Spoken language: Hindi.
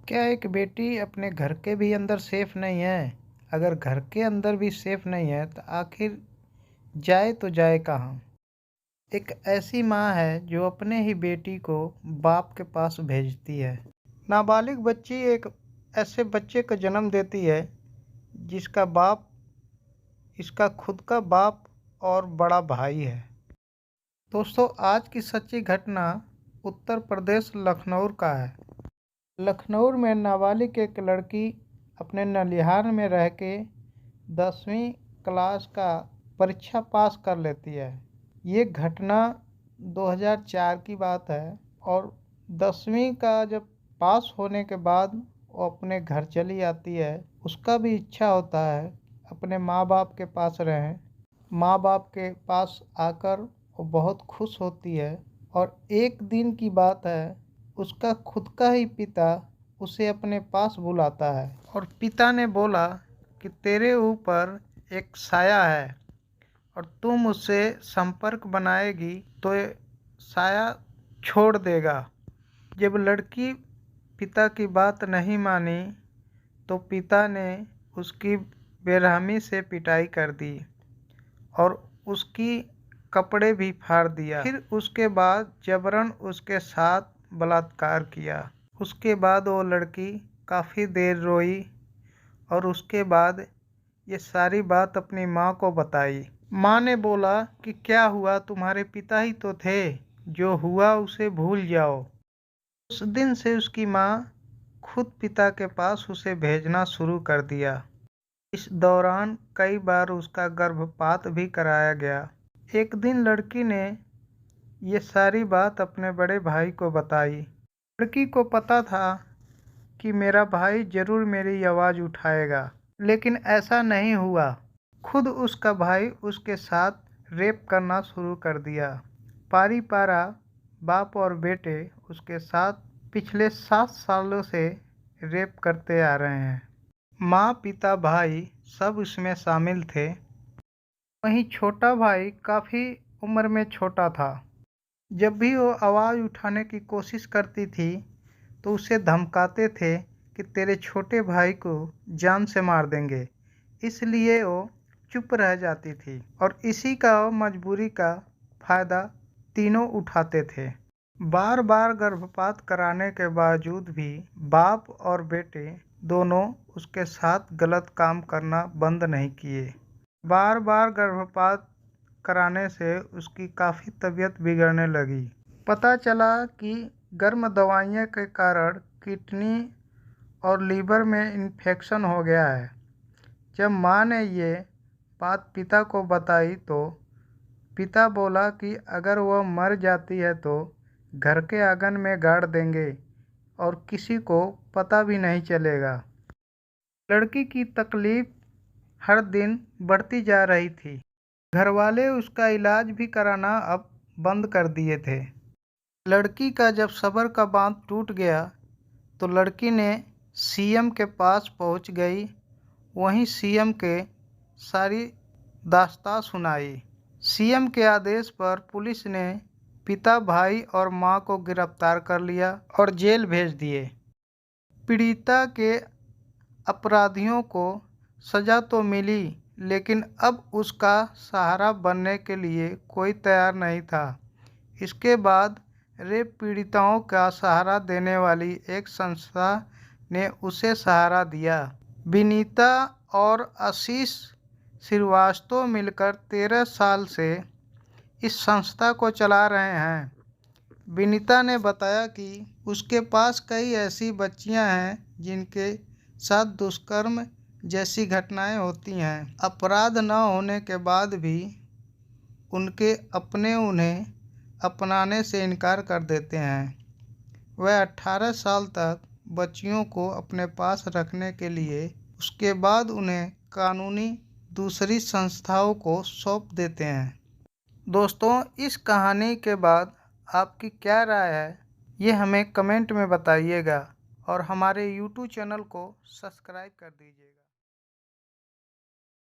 क्या एक बेटी अपने घर के भी अंदर सेफ नहीं है? अगर घर के अंदर भी सेफ नहीं है तो आखिर जाए तो जाए कहाँ? एक ऐसी माँ है जो अपने ही बेटी को बाप के पास भेजती है। नाबालिग बच्ची एक ऐसे बच्चे को जन्म देती है जिसका बाप इसका खुद का बाप और बड़ा भाई है। दोस्तों, आज की सच्ची घटना उत्तर प्रदेश लखनऊ का है। लखनऊ में नाबालिग एक लड़की अपने ननिहाल में रह के 10वीं क्लास का परीक्षा पास कर लेती है। ये घटना 2004 की बात है और 10वीं का जब पास होने के बाद वो अपने घर चली आती है। उसका भी इच्छा होता है अपने माँ बाप के पास रहें। माँ बाप के पास आकर वो बहुत खुश होती है और एक दिन की बात है, उसका खुद का ही पिता उसे अपने पास बुलाता है और पिता ने बोला कि तेरे ऊपर एक साया है और तुम उससे संपर्क बनाएगी तो ये साया छोड़ देगा। जब लड़की पिता की बात नहीं मानी तो पिता ने उसकी बेरहमी से पिटाई कर दी और उसकी कपड़े भी फाड़ दिया। फिर उसके बाद जबरन उसके साथ बलात्कार किया। उसके बाद वो लड़की काफ़ी देर रोई और उसके बाद ये सारी बात अपनी माँ को बताई। माँ ने बोला कि क्या हुआ, तुम्हारे पिता ही तो थे, जो हुआ उसे भूल जाओ। उस दिन से उसकी माँ खुद पिता के पास उसे भेजना शुरू कर दिया। इस दौरान कई बार उसका गर्भपात भी कराया गया। एक दिन लड़की ने ये सारी बात अपने बड़े भाई को बताई। लड़की को पता था कि मेरा भाई ज़रूर मेरी आवाज़ उठाएगा, लेकिन ऐसा नहीं हुआ। खुद उसका भाई उसके साथ रेप करना शुरू कर दिया। पारी पारा बाप और बेटे उसके साथ पिछले 7 सालों से रेप करते आ रहे हैं। माँ, पिता, भाई सब इसमें शामिल थे। वहीं छोटा भाई काफ़ी उम्र में छोटा था। जब भी वो आवाज़ उठाने की कोशिश करती थी तो उसे धमकाते थे कि तेरे छोटे भाई को जान से मार देंगे। इसलिए वो चुप रह जाती थी और इसी का मजबूरी का फ़ायदा तीनों उठाते थे। बार बार गर्भपात कराने के बावजूद भी बाप और बेटे दोनों उसके साथ गलत काम करना बंद नहीं किए। बार बार गर्भपात कराने से उसकी काफ़ी तबीयत बिगड़ने लगी। पता चला कि गर्म दवाइयों के कारण किडनी और लीवर में इन्फेक्शन हो गया है। जब माँ ने ये बात पिता को बताई तो पिता बोला कि अगर वह मर जाती है तो घर के आंगन में गाड़ देंगे और किसी को पता भी नहीं चलेगा। लड़की की तकलीफ हर दिन बढ़ती जा रही थी। घरवाले उसका इलाज भी कराना अब बंद कर दिए थे। लड़की का जब सब्र का बांध टूट गया तो लड़की ने सीएम के पास पहुंच गई। वहीं सीएम के सारी दास्तां सुनाई। सीएम के आदेश पर पुलिस ने पिता, भाई और मां को गिरफ्तार कर लिया और जेल भेज दिए। पीड़िता के अपराधियों को सज़ा तो मिली, लेकिन अब उसका सहारा बनने के लिए कोई तैयार नहीं था। इसके बाद रेप पीड़िताओं का सहारा देने वाली एक संस्था ने उसे सहारा दिया। विनीता और आशीष श्रीवास्तव मिलकर 13 साल से इस संस्था को चला रहे हैं। विनीता ने बताया कि उसके पास कई ऐसी बच्चियां हैं जिनके साथ दुष्कर्म जैसी घटनाएं होती हैं। अपराध न होने के बाद भी उनके अपने उन्हें अपनाने से इनकार कर देते हैं। वह 18 साल तक बच्चियों को अपने पास रखने के लिए उसके बाद उन्हें कानूनी दूसरी संस्थाओं को सौंप देते हैं। दोस्तों, इस कहानी के बाद आपकी क्या राय है, ये हमें कमेंट में बताइएगा और हमारे YouTube चैनल को सब्सक्राइब कर दीजिएगा।